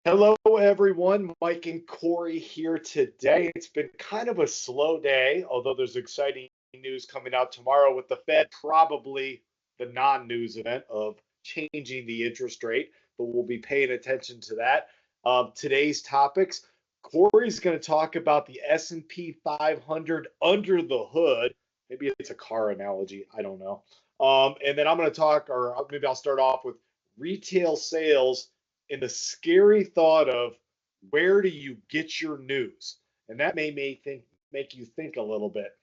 Hello, everyone. Mike and Corey here today. It's been kind of a slow day, although there's exciting news coming out tomorrow with the Fed, probably the non-news event of changing the interest rate, but we'll be paying attention to that. Today's topics, Corey's going to talk about the S&P 500 under the hood. Maybe it's a car analogy. I don't know. And then I'm going to talk, or maybe I'll start off with retail sales and the scary thought of where do you get your news? And that may make you think a little bit.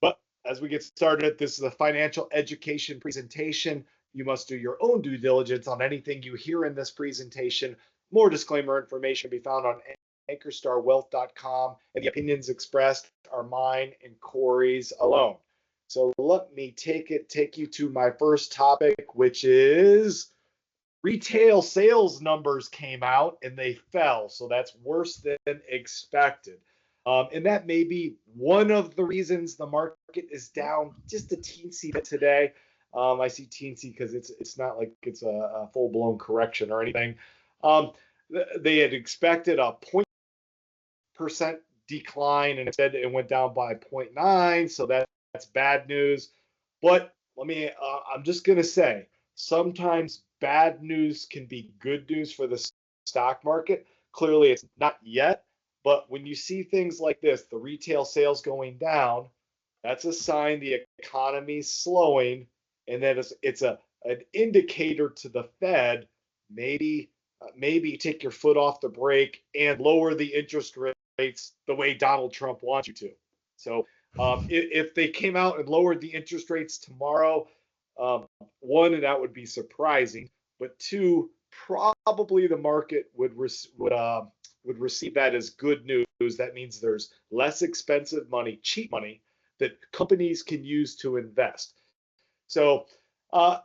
But as we get started, this is a financial education presentation. You must do your own due diligence on anything you hear in this presentation. More disclaimer information can be found on ankerstarwealth.com, and the opinions expressed are mine and Corey's alone. So let me take you to my first topic, which is retail sales numbers came out and they fell, so that's worse than expected. And that may be one of the reasons the market is down just a teensy bit today. I see teensy because it's not like it's a full-blown correction or anything. They had expected a 0.% decline, and instead it went down by 0.9, so that's bad news. But I'm just going to say, sometimes bad news can be good news for the stock market. Clearly, it's not yet, but when you see things like this, the retail sales going down, that's a sign the economy's slowing, and that it's an indicator to the Fed, maybe take your foot off the brake and lower the interest rates the way Donald Trump wants you to. So if they came out and lowered the interest rates tomorrow, one, and that would be surprising, but two, probably the market would receive that as good news. That means there's less expensive money, cheap money, that companies can use to invest. So I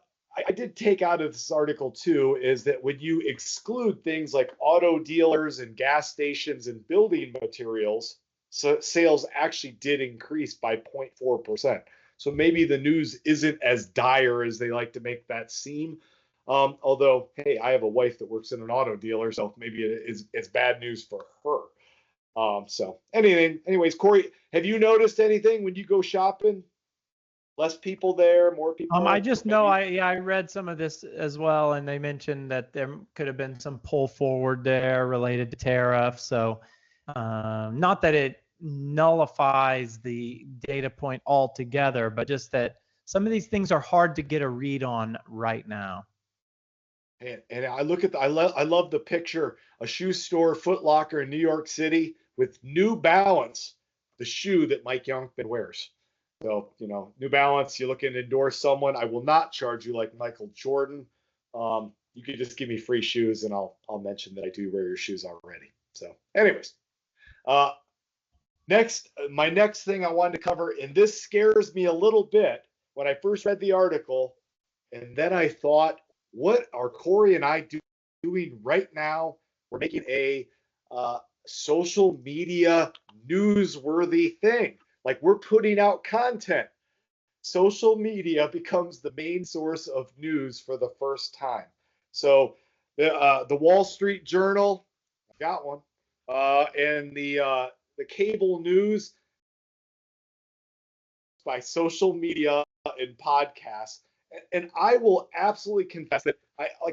did take out of this article too, is that when you exclude things like auto dealers and gas stations and building materials, so sales actually did increase by 0.4%. So maybe the news isn't as dire as they like to make that seem. Although, hey, I have a wife that works in an auto dealer, so maybe it's bad news for her. Anyways, Corey, have you noticed anything when you go shopping? Less people there, more people? I just know I read some of this as well, and they mentioned that there could have been some pull forward there related to tariffs. So not that it nullifies the data point altogether, but just that some of these things are hard to get a read on right now. And I look at I love the picture, a shoe store, Foot Locker in New York City with New Balance, the shoe that Mike Youngman wears. So, New Balance, you're looking to endorse someone. I will not charge you like Michael Jordan. You could just give me free shoes, and I'll mention that I do wear your shoes already. So, anyways, my next thing I wanted to cover, and this scares me a little bit when I first read the article, and then I thought, what are Corey and I doing right now? We're making a social media newsworthy thing. Like, we're putting out content. Social media becomes the main source of news for the first time. So the Wall Street Journal, I got one, and the cable news by social media and podcasts. And I will absolutely confess that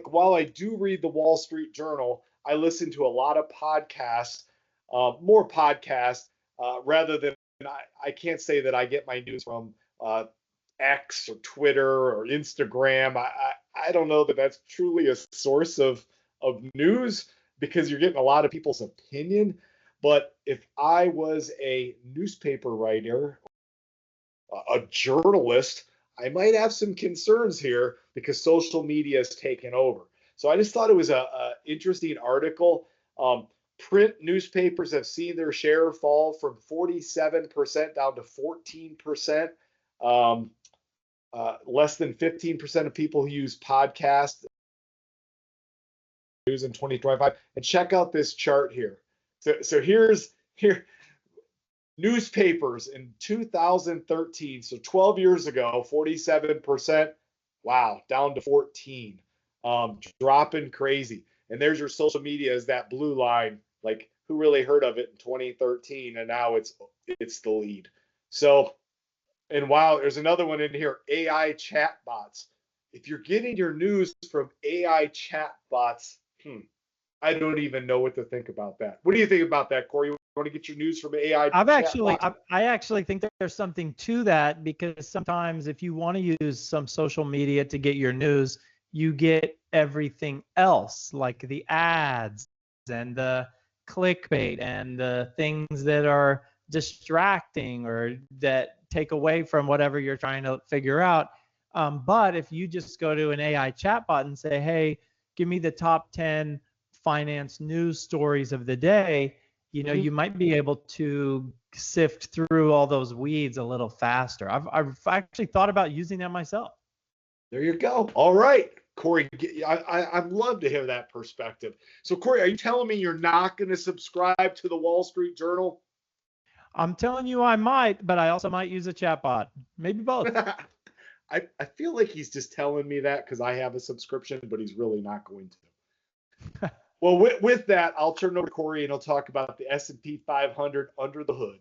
while I do read the Wall Street Journal, I listen to a lot of podcasts, more podcasts, rather than I can't say that I get my news from X or Twitter or Instagram. I don't know that that's truly a source of news, because you're getting a lot of people's opinion. But if I was a newspaper writer, a journalist, I might have some concerns here because social media has taken over. So I just thought it was an interesting article. Print newspapers have seen their share fall from 47% down to 14%. Less than 15% of people who use podcasts news in 2025. And check out this chart here. So here newspapers in 2013, so 12 years ago, 47%. Wow, down to 14, dropping crazy. And there's your social media is that blue line. Like, who really heard of it in 2013? And now it's the lead. So, and wow, there's another one in here, AI chatbots. If you're getting your news from AI chatbots, I don't even know what to think about that. What do you think about that, Corey? You want to get your news from AI chatbots? I actually think that there's something to that, because sometimes if you want to use some social media to get your news, you get everything else, like the ads and the clickbait and the things that are distracting or that take away from whatever you're trying to figure out. But if you just go to an AI chatbot and say, hey, give me the top 10 finance news stories of the day, you know, you might be able to sift through all those weeds a little faster. I've actually thought about using that myself. There you go. All right, Corey, I'd love to hear that perspective. So, Corey, are you telling me you're not going to subscribe to the Wall Street Journal? I'm telling you I might, but I also might use a chatbot. Maybe both. I feel like he's just telling me that because I have a subscription, but he's really not going to. Well, with that, I'll turn it over to Corey and he'll talk about the S&P 500 under the hood.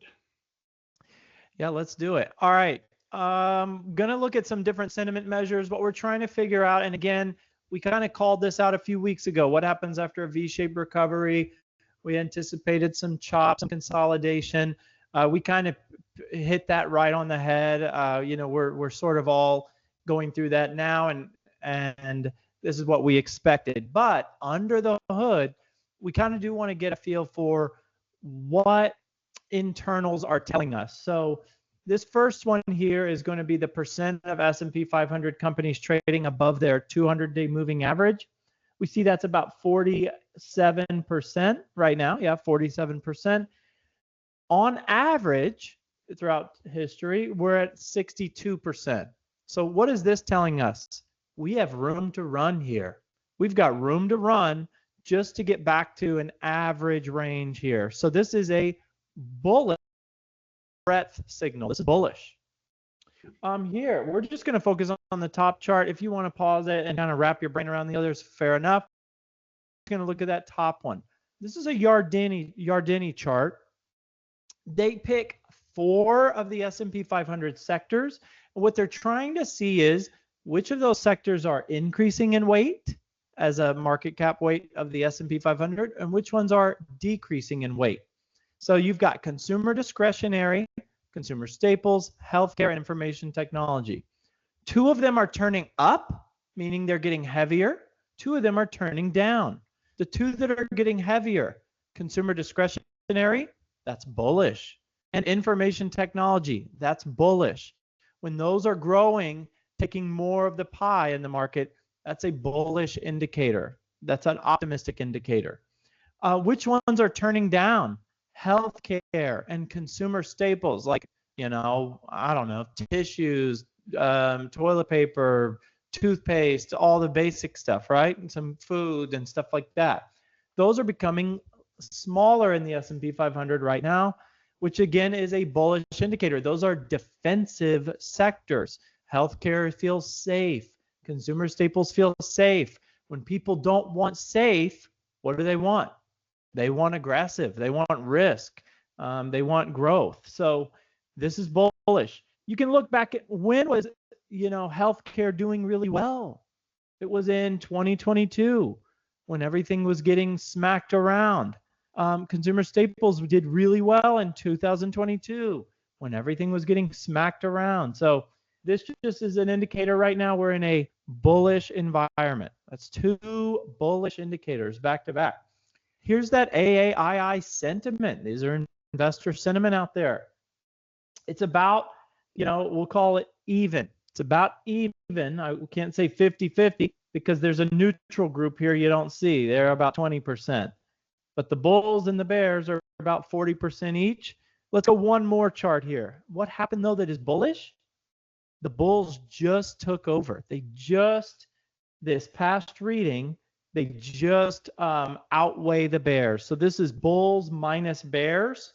Yeah, let's do it. All right. Gonna look at some different sentiment measures. What we're trying to figure out, and again, we kind of called this out a few weeks ago. What happens after a V-shaped recovery? We anticipated some chop, some consolidation. We kind of hit that right on the head. You know, we're sort of all going through that now, and this is what we expected. But under the hood, we kind of do want to get a feel for what internals are telling us. So this first one here is going to be the percent of S&P 500 companies trading above their 200-day moving average. We see that's about 47% right now. Yeah, 47%. On average, throughout history, we're at 62%. So what is this telling us? We have room to run here. We've got room to run just to get back to an average range here. So this is a bullish breadth signal. This is bullish. Here, we're just going to focus on the top chart. If you want to pause it and kind of wrap your brain around the others, fair enough. We're going to look at that top one. This is a Yardeni chart. They pick 4 of the S&P 500 sectors. What they're trying to see is which of those sectors are increasing in weight as a market cap weight of the S&P 500 and which ones are decreasing in weight. So you've got consumer discretionary, consumer staples, healthcare, and information technology. 2 of them are turning up, meaning they're getting heavier. 2 of them are turning down. The 2 that are getting heavier, consumer discretionary, that's bullish. And information technology, that's bullish. When those are growing, taking more of the pie in the market, that's a bullish indicator. That's an optimistic indicator. Which ones are turning down? Healthcare and consumer staples, like, you know, I don't know, tissues, toilet paper, toothpaste, all the basic stuff, right? And some food and stuff like that. Those are becoming smaller in the S&P 500 right now, which again is a bullish indicator. Those are defensive sectors. Healthcare feels safe. Consumer staples feel safe. When people don't want safe, what do they want? They want aggressive. They want risk. They want growth. So this is bullish. You can look back at when was, you know, healthcare doing really well. It was in 2022 when everything was getting smacked around. Consumer staples did really well in 2022 when everything was getting smacked around. So this just is an indicator right now we're in a bullish environment. That's 2 bullish indicators back to back. Here's that AAII sentiment. These are investor sentiment out there. It's about, you know, we'll call it even. It's about even. I can't say 50-50 because there's a neutral group here you don't see. They're about 20%. But the bulls and the bears are about 40% each. Let's go one more chart here. What happened though that is bullish? The bulls just took over. This past reading, they just outweigh the bears. So this is bulls minus bears.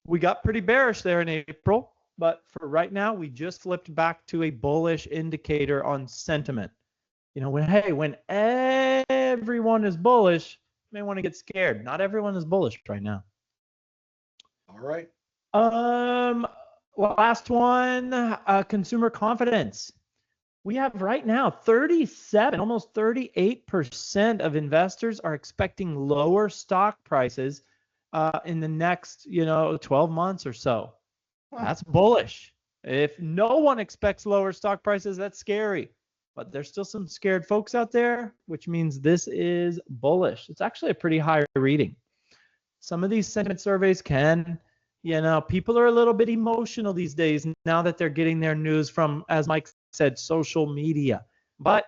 We got pretty bearish there in April, but for right now, we just flipped back to a bullish indicator on sentiment. You know, when everyone is bullish, you may want to get scared. Not everyone is bullish right now. All right. Last one, consumer confidence. We have right now 37, almost 38% of investors are expecting lower stock prices in the next, 12 months or so. That's bullish. If no one expects lower stock prices, that's scary. But there's still some scared folks out there, which means this is bullish. It's actually a pretty high reading. Some of these sentiment surveys can, people are a little bit emotional these days now that they're getting their news from, as Mike said, social media. But,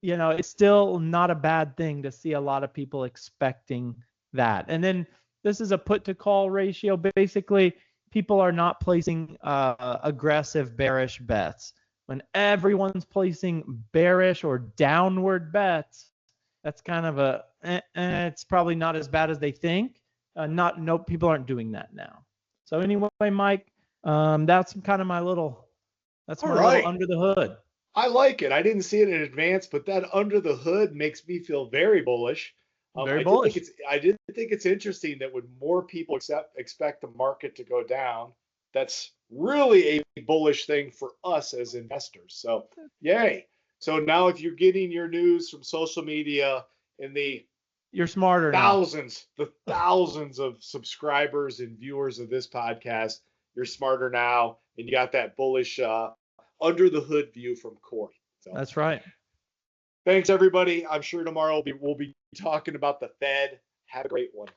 it's still not a bad thing to see a lot of people expecting that. And then this is a put to call ratio. Basically, people are not placing aggressive bearish bets. When everyone's placing bearish or downward bets, that's kind of it's probably not as bad as they think. People aren't doing that now. So anyway, Mike, that's kind of my little little under the hood. I like it. I didn't see it in advance, but that under the hood makes me feel very bullish. Bullish. I did think it's interesting that when more people expect the market to go down, that's really a bullish thing for us as investors. So, yay. So now if you're getting your news from social media in you're smarter thousands of subscribers and viewers of this podcast, you're smarter now, and you got that bullish under the hood view from Corey. So, that's right. Thanks, everybody. I'm sure tomorrow we'll be talking about the Fed. Have a great one.